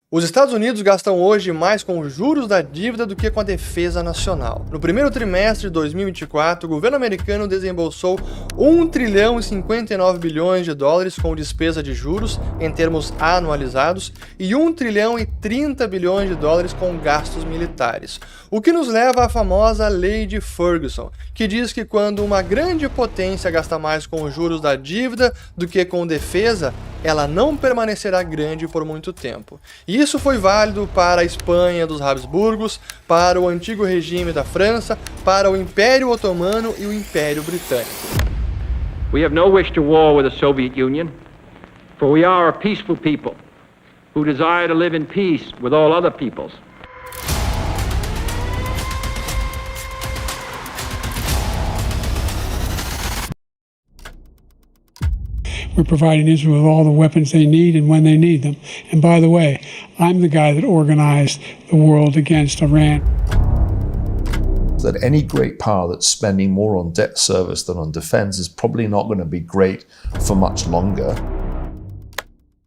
Os Estados Unidos gastam hoje mais com os juros da dívida do que com a defesa nacional. No primeiro trimestre de 2024, o governo americano desembolsou 1 trilhão e 59 bilhões de dólares com despesa de juros em termos anualizados e 1 trilhão e 30 bilhões de dólares com gastos militares. O que nos leva à famosa Lei de Ferguson, que diz que quando uma grande potência gasta mais com os juros da dívida do que com defesa, ela não permanecerá grande por muito tempo. E isso foi válido para a Espanha dos Habsburgos, para o antigo regime da França, para o Império Otomano e o Império Britânico. We have no wish to war with the Soviet Union, for we are a peaceful people who desire to live in peace with all other peoples. We're providing Israel with all the weapons they need and when they need them. And by the way, I'm the guy that organized the world against Iran. That any great power that's spending more on debt service than on defense is probably not going to be great for much longer.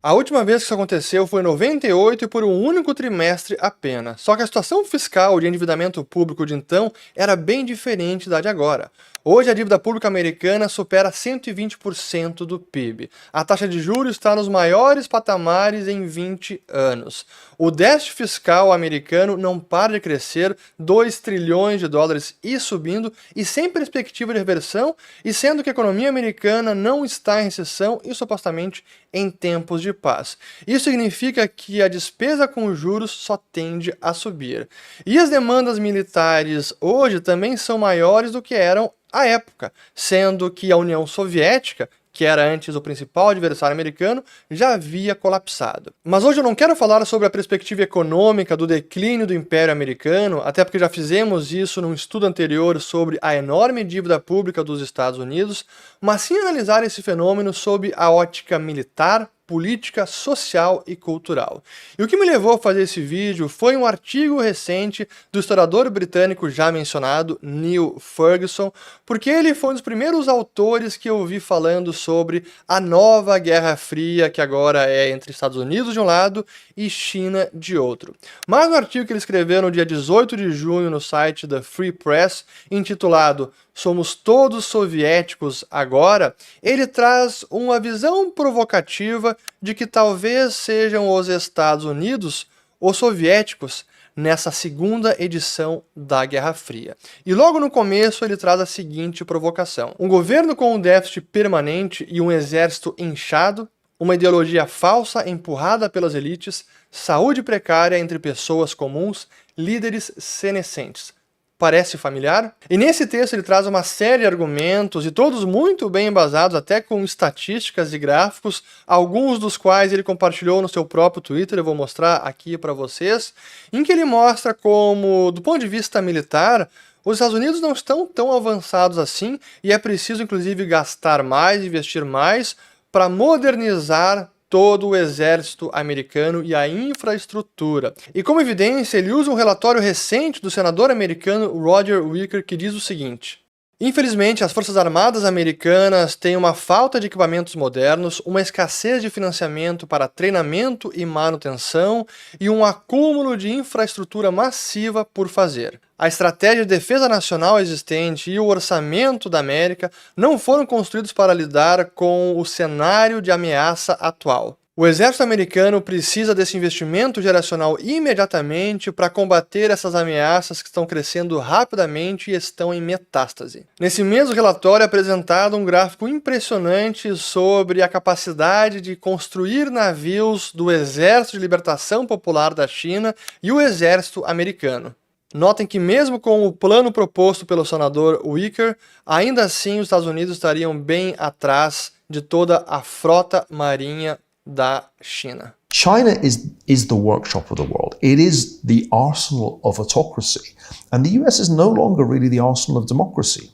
A última vez que isso aconteceu foi em 98 e por um único trimestre apenas. Só que a situação fiscal de endividamento público de então era bem diferente da de agora. Hoje a dívida pública americana supera 120% do PIB. A taxa de juros está nos maiores patamares em 20 anos. O déficit fiscal americano não para de crescer, 2 trilhões de dólares e subindo, e sem perspectiva de reversão, e sendo que a economia americana não está em recessão e supostamente em tempos de paz. Isso significa que a despesa com juros só tende a subir. E as demandas militares hoje também são maiores do que eram à época, sendo que a União Soviética, que era antes o principal adversário americano, já havia colapsado. Mas hoje eu não quero falar sobre a perspectiva econômica do declínio do Império Americano, até porque já fizemos isso num estudo anterior sobre a enorme dívida pública dos Estados Unidos, mas sim analisar esse fenômeno sob a ótica militar, política, social e cultural. E o que me levou a fazer esse vídeo foi um artigo recente do historiador britânico já mencionado, Neil Ferguson, porque ele foi um dos primeiros autores que eu vi falando sobre a nova Guerra Fria, que agora é entre Estados Unidos de um lado e China de outro. Mas no artigo que ele escreveu no dia 18 de junho no site da Free Press, intitulado Somos Todos Soviéticos Agora, ele traz uma visão provocativa de que talvez sejam os Estados Unidos os soviéticos nessa segunda edição da Guerra Fria. E logo no começo ele traz a seguinte provocação: um governo com um déficit permanente e um exército inchado, uma ideologia falsa empurrada pelas elites, saúde precária entre pessoas comuns, líderes senescentes. Parece familiar? E nesse texto ele traz uma série de argumentos, e todos muito bem embasados, até com estatísticas e gráficos, alguns dos quais ele compartilhou no seu próprio Twitter, eu vou mostrar aqui para vocês, em que ele mostra como, do ponto de vista militar, os Estados Unidos não estão tão avançados assim, e é preciso inclusive gastar mais, investir mais, para modernizar todo o exército americano e a infraestrutura. E como evidência, ele usa um relatório recente do senador americano Roger Wicker que diz o seguinte: infelizmente, as Forças Armadas americanas têm uma falta de equipamentos modernos, uma escassez de financiamento para treinamento e manutenção e um acúmulo de infraestrutura massiva por fazer. A estratégia de defesa nacional existente e o orçamento da América não foram construídos para lidar com o cenário de ameaça atual. O exército americano precisa desse investimento geracional imediatamente para combater essas ameaças que estão crescendo rapidamente e estão em metástase. Nesse mesmo relatório é apresentado um gráfico impressionante sobre a capacidade de construir navios do Exército de Libertação Popular da China e o exército americano. Notem que mesmo com o plano proposto pelo senador Wicker, ainda assim os Estados Unidos estariam bem atrás de toda a frota marinha da China. China is the workshop of the world. It is the arsenal of autocracy. And the US is no longer really the arsenal of democracy.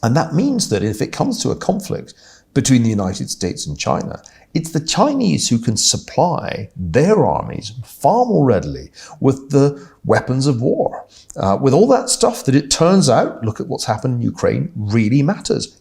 And that means that if it comes to a conflict between the United States and China, it's the Chinese who can supply their armies far more readily with the weapons of war. With all that stuff that it turns out, look at what's happened in Ukraine, really matters.